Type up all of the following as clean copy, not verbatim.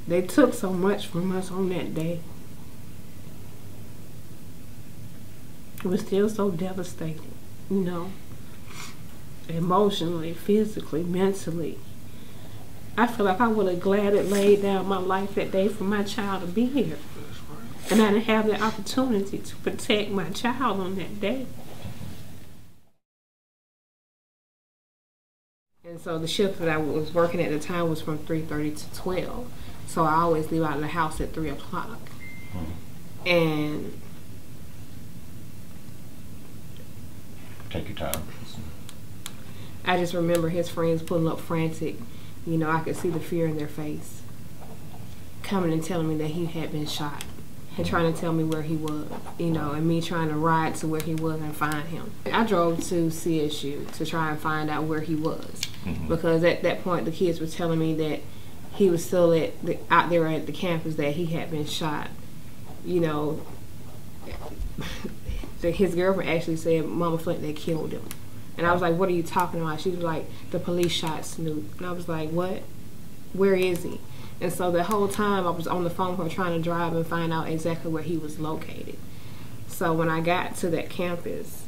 They took so much from us on that day. It was still so devastating, you know, emotionally, physically, mentally. I feel like I would have gladly laid down my life that day for my child to be here. And I didn't have the opportunity to protect my child on that day. And so the shift that I was working at the time was from 3:30 to 12. So I always leave out of the house at 3 o'clock. And take your time. I just remember his friends pulling up frantic. You know, I could see the fear in their face. Coming and telling me that he had been shot. And trying to tell me where he was. You know, and me trying to ride to where he was and find him. I drove to CSU to try and find out where he was. Because at that point the kids were telling me that he was still out there at the campus, that he had been shot. You know, his girlfriend actually said, Mama Flint, they killed him. And I was like, what are you talking about? She was like, the police shot Snoop. And I was like, what? Where is he? And so the whole time I was on the phone with her trying to drive and find out exactly where he was located. So when I got to that campus,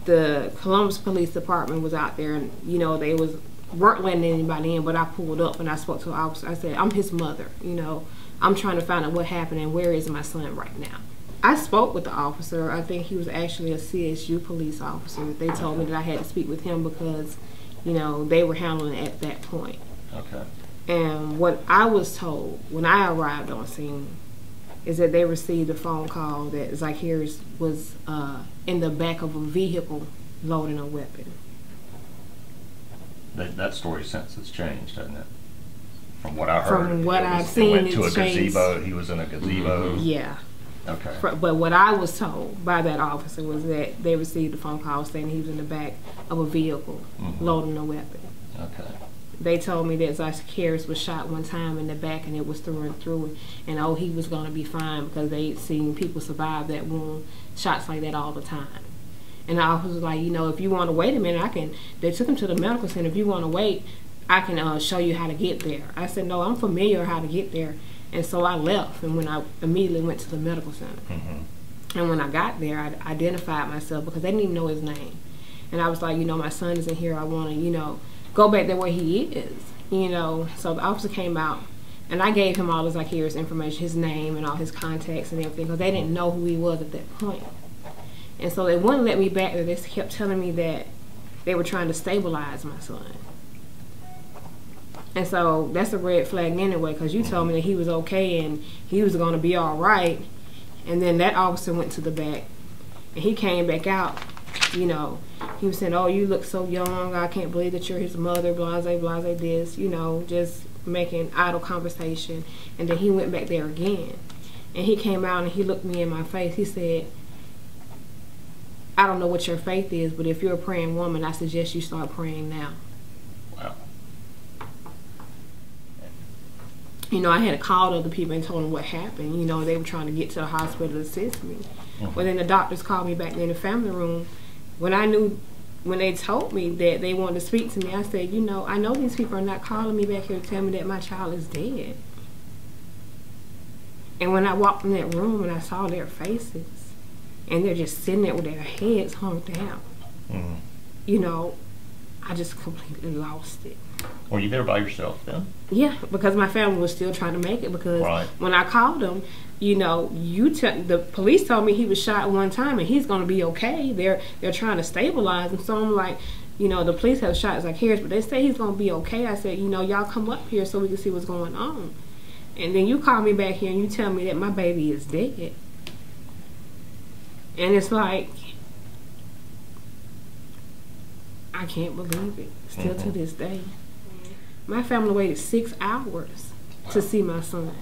the Columbus Police Department was out there, and you know, they weren't letting anybody in, but I pulled up and I spoke to an officer. I said, I'm his mother, you know. I'm trying to find out what happened and where is my son right now. I spoke with the officer. I think he was actually a CSU police officer. They told me that I had to speak with him because, you know, they were handling it at that point. Okay. And what I was told when I arrived on scene is that they received a phone call that Zikarious was in the back of a vehicle loading a weapon. That story since has changed, hasn't it? From what I heard. From what I've seen, he went to a gazebo. He was in a gazebo. Yeah. Okay. But what I was told by that officer was that they received a phone call saying he was in the back of a vehicle loading a weapon. Okay. They told me that Zikarious was shot one time in the back and it was through and through, and oh, he was going to be fine because they'd seen people survive that wound, shots like that all the time. And I was like, you know, if you want to wait a minute, they took him to the medical center. If you want to wait, I can show you how to get there. I said, no, I'm familiar how to get there. And so I left, and when I immediately went to the medical center. And when I got there, I identified myself because they didn't even know his name. And I was like, you know, my son isn't here. I want to, you know, go back there where he is, you know. So the officer came out, and I gave him all the Zikarious information, his name and all his contacts and everything, because they didn't know who he was at that point. And so they wouldn't let me back there. They kept telling me that they were trying to stabilize my son. And so that's a red flag anyway, because you told me that he was okay and he was going to be all right. And then that officer went to the back, and he came back out, you know. He was saying, oh, you look so young. I can't believe that you're his mother, blase, blase, this, you know, just making idle conversation. And then he went back there again. And he came out and he looked me in my face. He said, I don't know what your faith is, but if you're a praying woman, I suggest you start praying now. Wow. You know, I had called other people and told them what happened. You know, they were trying to get to the hospital to assist me. But then the doctors called me back in the family room. When they told me that they wanted to speak to me, I said, you know, I know these people are not calling me back here to tell me that my child is dead. And when I walked in that room and I saw their faces, and they're just sitting there with their heads hung down, you know, I just completely lost it. Were you there by yourself then? Yeah, because my family was still trying to make it, because when I called them, you know, the police told me he was shot one time and he's going to be okay. They're trying to stabilize him. So I'm like, you know, the police have shot Zikarious, but they say he's going to be okay. I said, you know, y'all come up here so we can see what's going on. And then you call me back here and you tell me that my baby is dead. And it's like, I can't believe it, still to this day. My family waited 6 hours to see my son.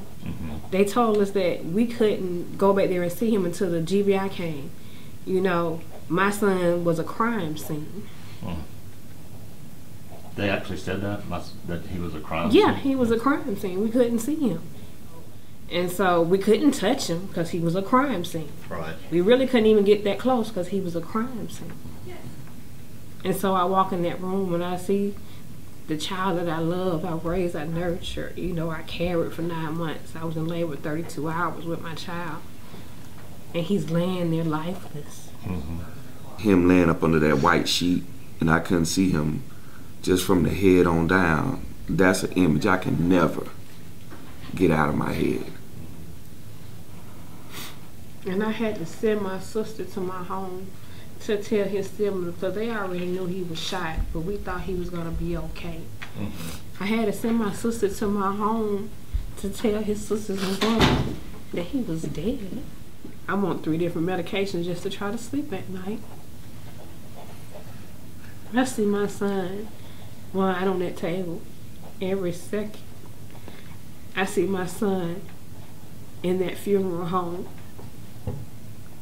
They told us that we couldn't go back there and see him until the GBI came. You know, my son was a crime scene. They actually said that he was a crime scene? Yeah, he was a crime scene. We couldn't see him. And so we couldn't touch him because he was a crime scene. Right. We really couldn't even get that close because he was a crime scene. And so I walk in that room and I see the child that I love, I raised, I nurtured, you know, I carried for 9 months. I was in labor 32 hours with my child. And he's laying there lifeless. Him laying up under that white sheet, and I couldn't see him just from the head on down. That's an image I can never get out of my head. And I had to send my sister to my home to tell his siblings, because they already knew he was shot, but we thought he was going to be okay. I had to send my sister to my home to tell his sisters and brothers that he was dead. I'm on 3 different medications just to try to sleep at night. I see my son lying on that table every second. I see my son in that funeral home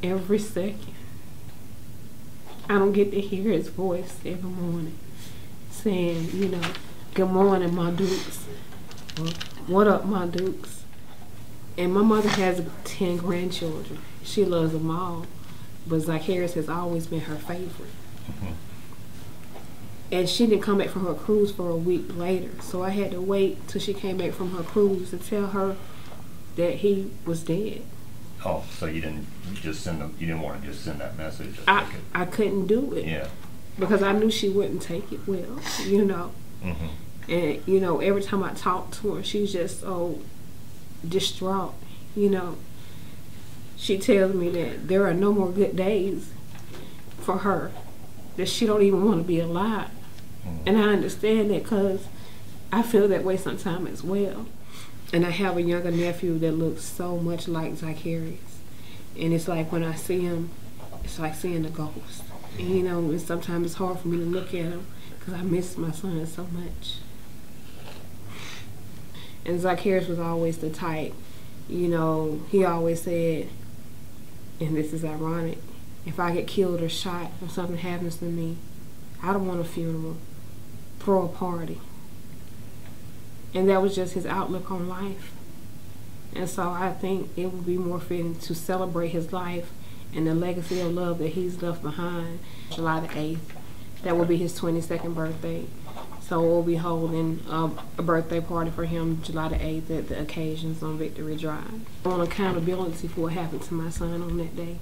every second. I don't get to hear his voice every morning saying, you know, good morning, my dukes. Or, what up, my dukes? And my mother has 10 grandchildren. She loves them all. But Zikarious has always been her favorite. And she didn't come back from her cruise for a week later. So I had to wait till she came back from her cruise to tell her that he was dead. Oh, so you didn't just send them, you didn't want to just send that message? I couldn't do it. Yeah. Because I knew she wouldn't take it well, you know. And, you know, every time I talked to her, she's just so distraught, you know. She tells me that there are no more good days for her, that she don't even want to be alive. And I understand that because I feel that way sometimes as well. And I have a younger nephew that looks so much like Zikarious. And it's like when I see him, it's like seeing a ghost. And, you know, and sometimes it's hard for me to look at him because I miss my son so much. And Zikarious was always the type, you know, he always said, and this is ironic, if I get killed or shot or something happens to me, I don't want a funeral, throw a party. And that was just his outlook on life. And so I think it would be more fitting to celebrate his life and the legacy of love that he's left behind July the 8th. That will be his 22nd birthday. So we'll be holding a birthday party for him July the 8th at the Occasions on Victory Drive. I want accountability for what happened to my son on that day.